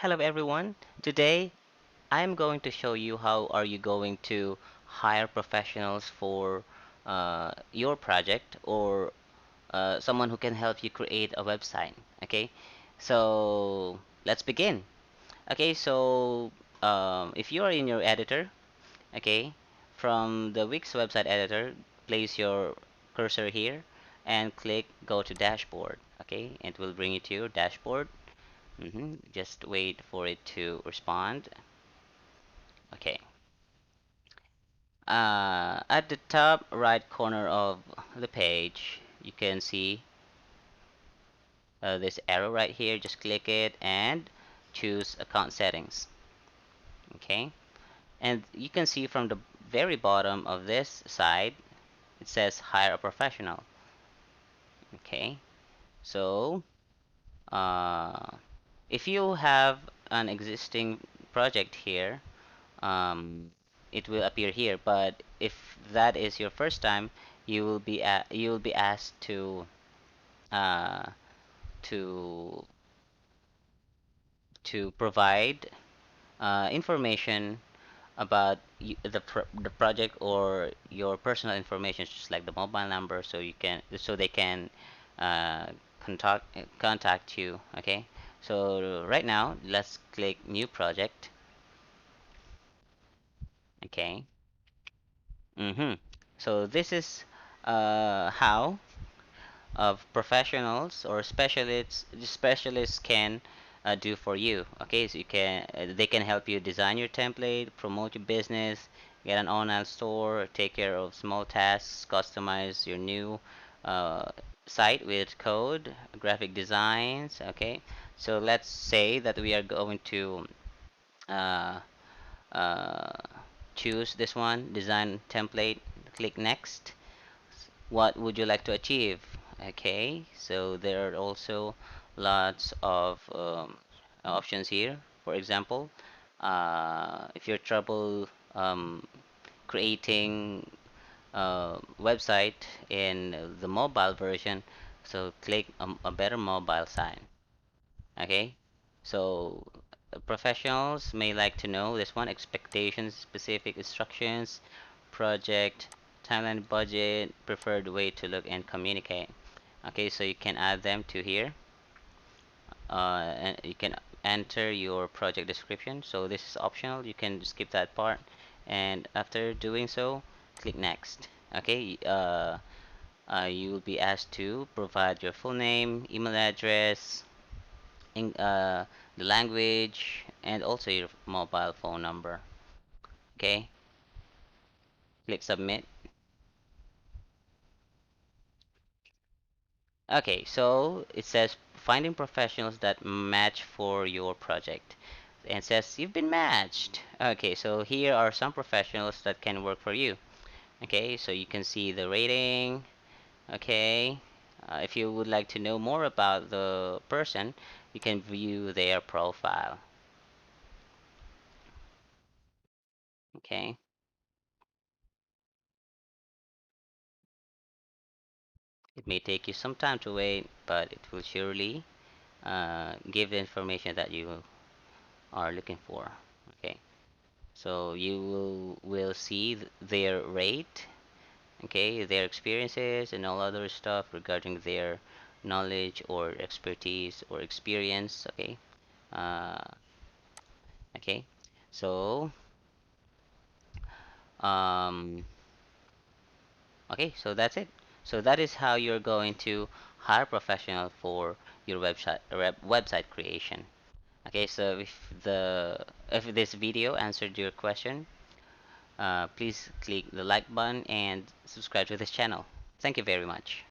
Hello everyone. Today I'm going to show you how are you going to hire professionals for your project or someone who can help you create a website. Okay, so let's begin. Okay, so if you are in your editor, okay, from the Wix website editor, place your cursor here and click go to dashboard. Okay, it will bring you to your dashboard. Just wait for it to respond. Okay. At the top right corner of the page, you can see this arrow right here. Just click it and choose account settings. Okay. And you can see from the very bottom of this side, it says hire a professional. Okay. So, uh, if you have an existing project here, um, it will appear here. But if that is your first time, you will be asked uh, to provide information about the project or your personal information, just like the mobile number, so they can uh, contact you. Okay. So right now, let's click new project. Okay. So this is how of professionals or specialists can do for you. Okay, so they can help you design your template, promote your business, get an online store, take care of small tasks, customize your new uh, site with code, graphic designs. Okay, so let's say that we are going to uh, uh, choose this one, design template, click next. What would you like to achieve? Okay, so there are also lots of options here. For example, if you're trouble creating a website in the mobile version, so click a better mobile sign. Okay, so professionals may like to know this one: expectations, specific instructions, project, timeline, budget, preferred way to look and communicate. Okay, so you can add them to here. And you can enter your project description. So this is optional. You can skip that part. And after doing so, click next. Okay, you will be asked to provide your full name, email address, in, the language, and also your mobile phone number. Okay, click submit. Okay, so it says finding professionals that match for your project. And it says you've been matched. Okay, so here are some professionals that can work for you. Okay, so you can see the rating. Okay, if you would like to know more about the person, you can view their profile. Okay, it may take you some time to wait, but it will surely give the information that you are looking for. Okay. So you will see their rate, okay, their experiences and all other stuff regarding their knowledge or expertise or experience, okay? Uh, okay. So, um, okay, so that's it. So that is how you're going to hire professional for your website creation. Okay, so if this video answered your question, please click the like button and subscribe to this channel. Thank you very much.